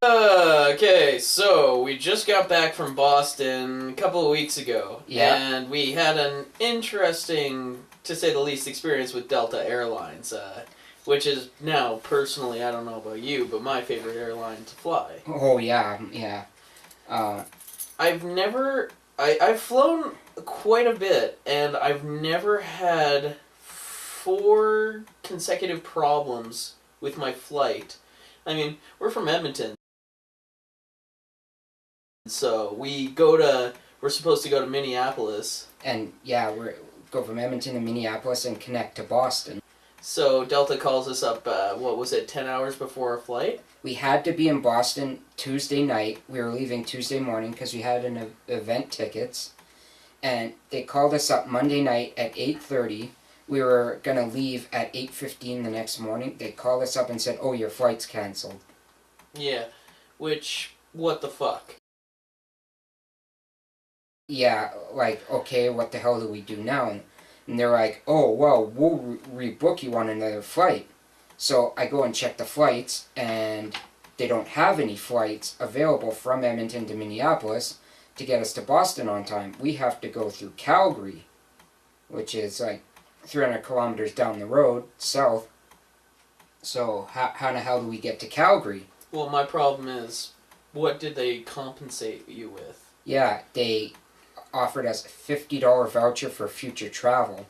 Okay, so we just got back from Boston a couple of weeks ago. Yeah. And we had an interesting, to say the least, experience with Delta Airlines, which is now, personally, I don't know about you, but my favorite airline to fly. Oh, yeah, yeah. I've flown quite a bit, and I've never had 4 consecutive problems with my flight. I mean, we're from Edmonton. So we're supposed to go to Minneapolis. And, yeah, go from Edmonton to Minneapolis and connect to Boston. So Delta calls us up, 10 hours before our flight? We had to be in Boston Tuesday night. We were leaving Tuesday morning because we had an event tickets. And they called us up Monday night at 8:30. We were going to leave at 8:15 the next morning. They called us up and said, oh, your flight's canceled. Yeah, which, what the fuck? Yeah, like, okay, what the hell do we do now? And they're like, oh, well, we'll rebook you on another flight. So I go and check the flights, and they don't have any flights available from Edmonton to Minneapolis to get us to Boston on time. We have to go through Calgary, which is like 300 kilometers down the road, south. So how the hell do we get to Calgary? Well, my problem is, what did they compensate you with? Yeah, they offered us a $50 voucher for future travel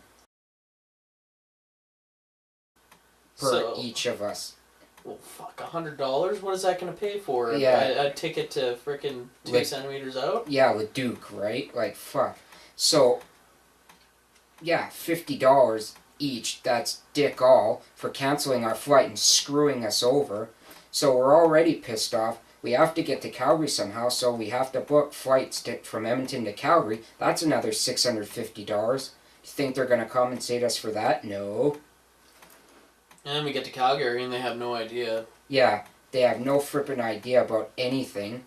per each of us. Well, fuck, $100? What is that going to pay for? Yeah. A ticket to frickin' 2 centimeters out? Yeah, Leduc, right? Like, fuck. So, yeah, $50 each. That's dick all for canceling our flight and screwing us over. So we're already pissed off. We have to get to Calgary somehow, so we have to book flights from Edmonton to Calgary. That's another $650. You think they're going to compensate us for that? No. And then we get to Calgary and they have no idea. Yeah, they have no frippin' idea about anything.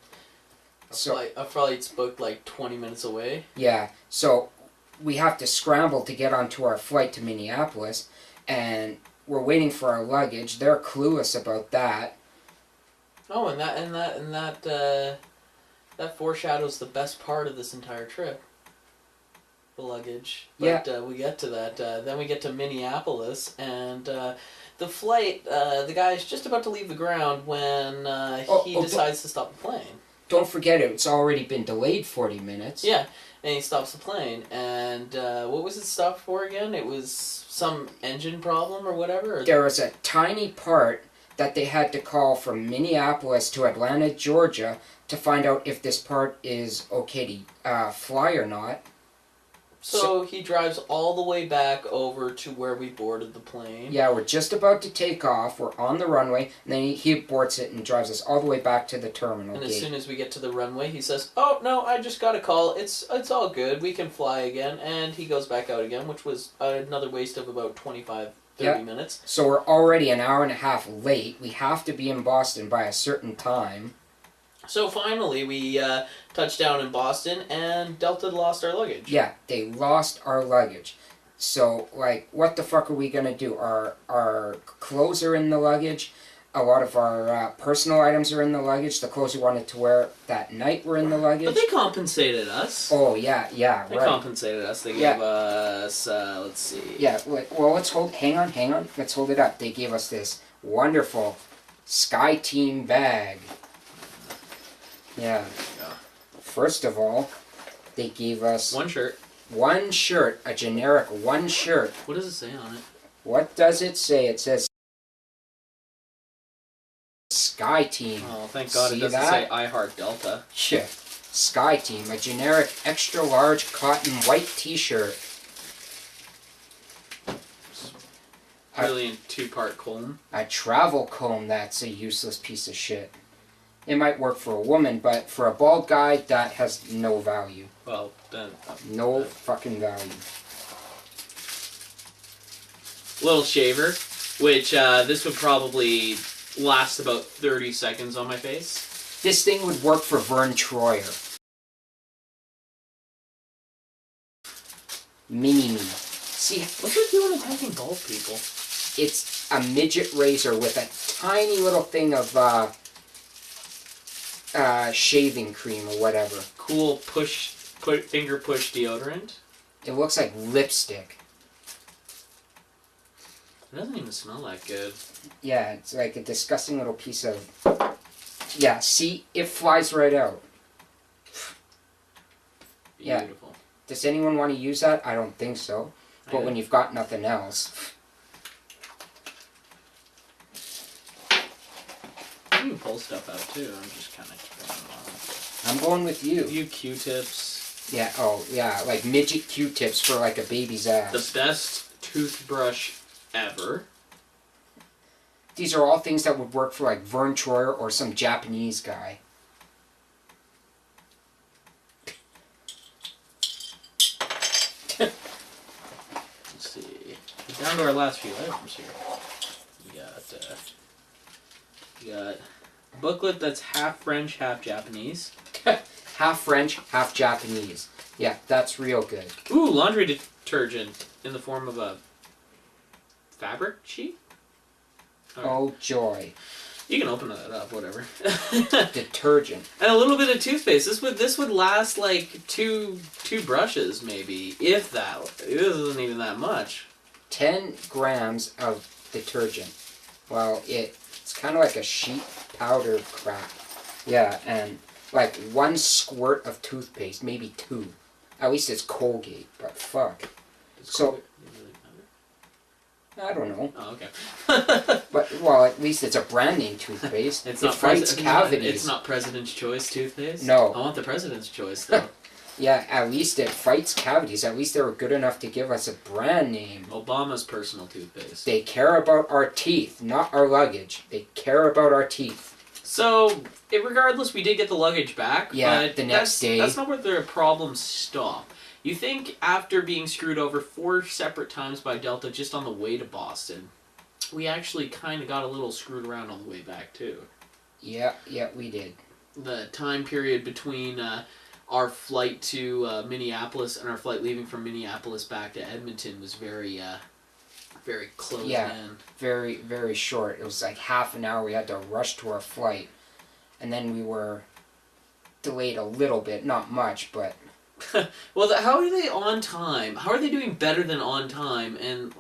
A flight's booked like 20 minutes away. Yeah, so we have to scramble to get onto our flight to Minneapolis, and we're waiting for our luggage. They're clueless about that. Oh, and that foreshadows the best part of this entire trip. The luggage. But yeah. We get to that. Then we get to Minneapolis, and the flight, the guy's just about to leave the ground when he decides to stop the plane. Don't forget it's already been delayed 40 minutes. Yeah, and he stops the plane. And what was it stopped for again? It was some engine problem or whatever? There was a tiny part that they had to call from Minneapolis to Atlanta, Georgia, to find out if this part is okay to fly or not. So he drives all the way back over to where we boarded the plane. Yeah, we're just about to take off. We're on the runway, and then he boards it and drives us all the way back to the terminal And gate. as soon as we get to the runway, he says, "Oh no, I just got a call. It's all good. We can fly again." And he goes back out again, which was another waste of about 25-30 minutes. So we're already an hour and a half late. We have to be in Boston by a certain time. So finally, we touched down in Boston, and Delta lost our luggage. Yeah, they lost our luggage. So, like, what the fuck are we gonna do? Our clothes are in the luggage. A lot of our personal items are in the luggage. The clothes we wanted to wear that night were in the luggage. But they compensated us. Oh, yeah, right. They compensated us. They gave us, let's see. Yeah, well, hang on. Let's hold it up. They gave us this wonderful Sky Team bag. Yeah. First of all, they gave us one shirt, a generic one shirt. What does it say on it? What does it say? It says Sky Team. Oh, thank God. See it doesn't say I Heart Delta. Yeah. Sky Team, a generic extra large cotton white t-shirt. Brilliant 2-part comb. A travel comb that's a useless piece of shit. It might work for a woman, but for a bald guy, that has no value. Well, then... no fucking value. Little shaver, which this would probably last about 30 seconds on my face. This thing would work for Vern Troyer. Mini-me. See, what's it doing attacking bald people? It's a midget razor with a tiny little thing of shaving cream or whatever. Cool finger push deodorant. It looks like lipstick. It doesn't even smell that good. Yeah, it's like a disgusting little piece of... Yeah, see? It flies right out. Beautiful. Yeah. Does anyone want to use that? I don't think so. But when you've got nothing else... You can pull stuff out too. I'm just kind of throwing I'm going with you. You Q-tips. Yeah, oh, yeah, like midget Q-tips for like a baby's ass. The best toothbrush ever. These are all things that would work for like Vern Troyer or some Japanese guy. Let's see. We're down to our last few items here. We got a booklet that's half French, half Japanese. Half French, half Japanese. Yeah, that's real good. Ooh, laundry detergent in the form of a fabric sheet? Right. Oh, joy. You can open that up, whatever. Detergent. And a little bit of toothpaste. This would last like two brushes, maybe, if that. This isn't even that much. 10 grams of detergent. Well, it's kind of like a sheet powder crap. Yeah, and like 1 squirt of toothpaste, maybe 2. At least it's Colgate, but fuck. So, I don't know. Oh, okay. But, well, at least it's a brand name toothpaste. It fights cavities. It's not President's Choice toothpaste? No. I want the President's Choice, though. Yeah, at least it fights cavities. At least they were good enough to give us a brand name. Obama's personal toothpaste. They care about our teeth, not our luggage. They care about our teeth. So, regardless, we did get the luggage back. Yeah, but the next day. That's not where the problems stop. You think after being screwed over 4 separate times by Delta just on the way to Boston, we actually kind of got a little screwed around on the way back, too. Yeah, we did. The time period between our flight to Minneapolis and our flight leaving from Minneapolis back to Edmonton was very close in. Very, very short. It was like half an hour. We had to rush to our flight. And then we were delayed a little bit. Not much, but... Well, how are they on time? How are they doing better than on time? And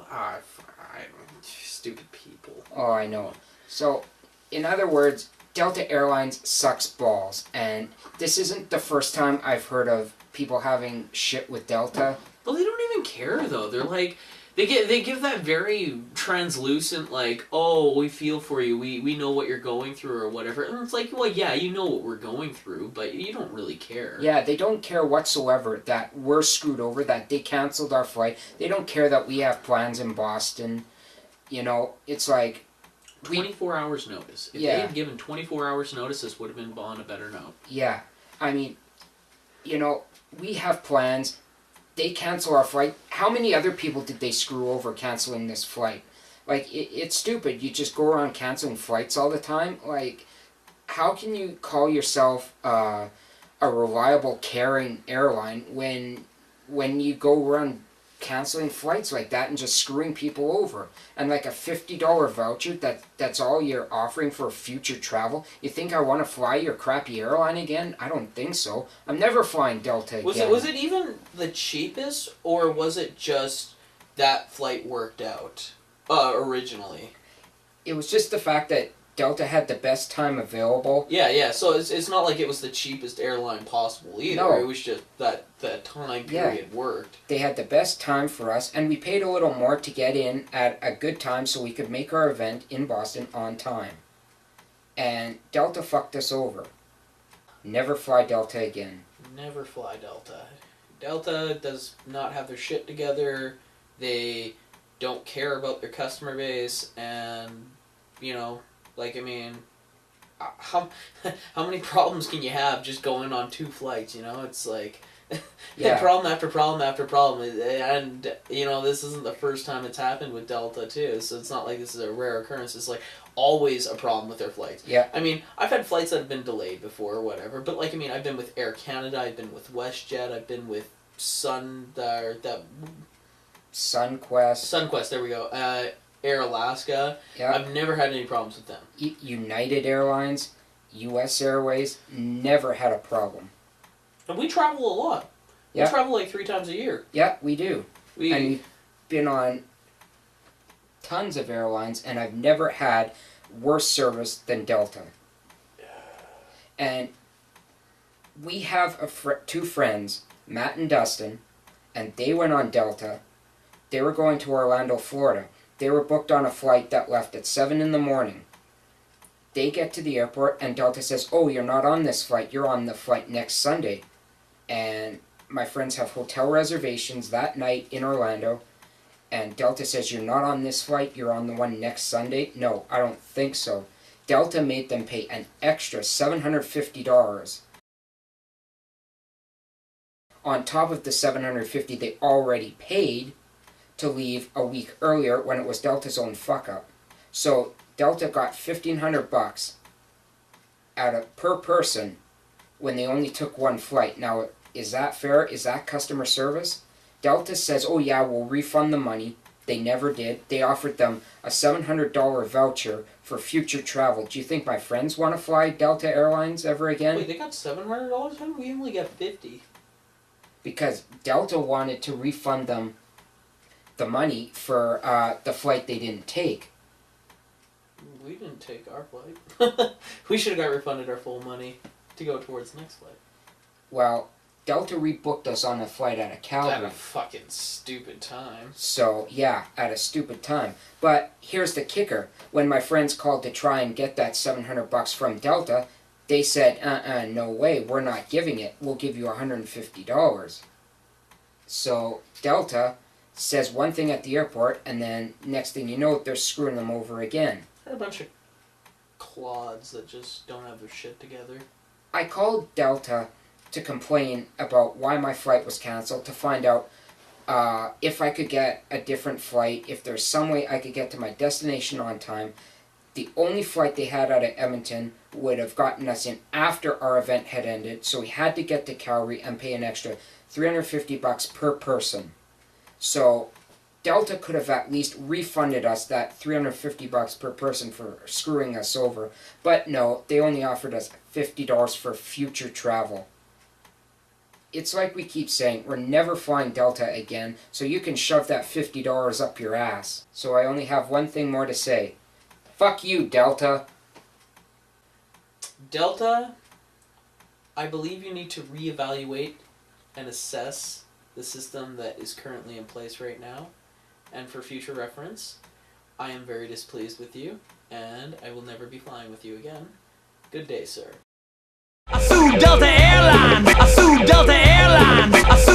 stupid people. Oh, I know. So, in other words, Delta Airlines sucks balls. And this isn't the first time I've heard of people having shit with Delta. Well, they don't even care, though. They're like... They give that very translucent, like, oh, we feel for you, we know what you're going through or whatever. And it's like, well, yeah, you know what we're going through, but you don't really care. Yeah, they don't care whatsoever that we're screwed over, that they canceled our flight. They don't care that we have plans in Boston. You know, it's like... 24 hours notice. If they had given 24 hours notice, this would have been on a better note. Yeah. I mean, you know, we have plans. They cancel our flight. How many other people did they screw over canceling this flight? Like, it's stupid. You just go around canceling flights all the time. Like, how can you call yourself a reliable, caring airline when you go around canceling flights like that and just screwing people over? And like a $50 voucher, that's all you're offering for future travel? You think I want to fly your crappy airline again? I don't think so. I'm never flying Delta again. Was it even the cheapest, or was it just that flight worked out originally? It was just the fact that Delta had the best time available. Yeah. So it's not like it was the cheapest airline possible either. No. It was just that time period worked. They had the best time for us, and we paid a little more to get in at a good time so we could make our event in Boston on time. And Delta fucked us over. Never fly Delta again. Never fly Delta. Delta does not have their shit together. They don't care about their customer base, and, you know... Like, I mean, how many problems can you have just going on 2 flights, you know? It's like, problem after problem after problem. And, you know, this isn't the first time it's happened with Delta, too. So it's not like this is a rare occurrence. It's, like, always a problem with their flights. Yeah. I mean, I've had flights that have been delayed before or whatever. But, like, I mean, I've been with Air Canada. I've been with WestJet. I've been with Sunquest. Sunquest, there we go. Air Alaska. Yeah. I've never had any problems with them. United Airlines. U.S. Airways never had a problem. And we travel a lot. We travel like 3 times a year. Yeah, we do. And we've been on tons of airlines, and I've never had worse service than Delta. And we have 2 friends, Matt and Dustin, and they went on Delta. They were going to Orlando, Florida. They were booked on a flight that left at 7 in the morning. They get to the airport, and Delta says, oh, you're not on this flight. You're on the flight next Sunday. And my friends have hotel reservations that night in Orlando. And Delta says, you're not on this flight. You're on the one next Sunday. No, I don't think so. Delta made them pay an extra $750 on top of the $750 they already paid to leave a week earlier when it was Delta's own fuck-up. So Delta got $1,500 per person when they only took 1 flight. Now, is that fair? Is that customer service? Delta says, oh yeah, we'll refund the money. They never did. They offered them a $700 voucher for future travel. Do you think my friends want to fly Delta Airlines ever again? Wait, they got $700 from? We only got $50. Because Delta wanted to refund them the money for the flight they didn't take. We didn't take our flight. We should have got refunded our full money to go towards the next flight. Well, Delta rebooked us on a flight out of Calgary. At a fucking stupid time. So, yeah, at a stupid time. But here's the kicker. When my friends called to try and get that $700 from Delta, they said, no way, we're not giving it. We'll give you $150. So, Delta says one thing at the airport, and then next thing you know, they're screwing them over again. They're a bunch of clods that just don't have their shit together. I called Delta to complain about why my flight was canceled, to find out if I could get a different flight, if there's some way I could get to my destination on time. The only flight they had out of Edmonton would have gotten us in after our event had ended, so we had to get to Calgary and pay an extra $350 per person. So Delta could have at least refunded us that $350 per person for screwing us over, but no, they only offered us $50 for future travel. It's like we keep saying, we're never flying Delta again, so you can shove that $50 up your ass. So I only have one thing more to say. Fuck you, Delta. Delta, I believe you need to reevaluate and assess the system that is currently in place right now. And for future reference, I am very displeased with you, and I will never be flying with you again. Good day, sir. I sued Delta Airlines. I sued Delta Airlines.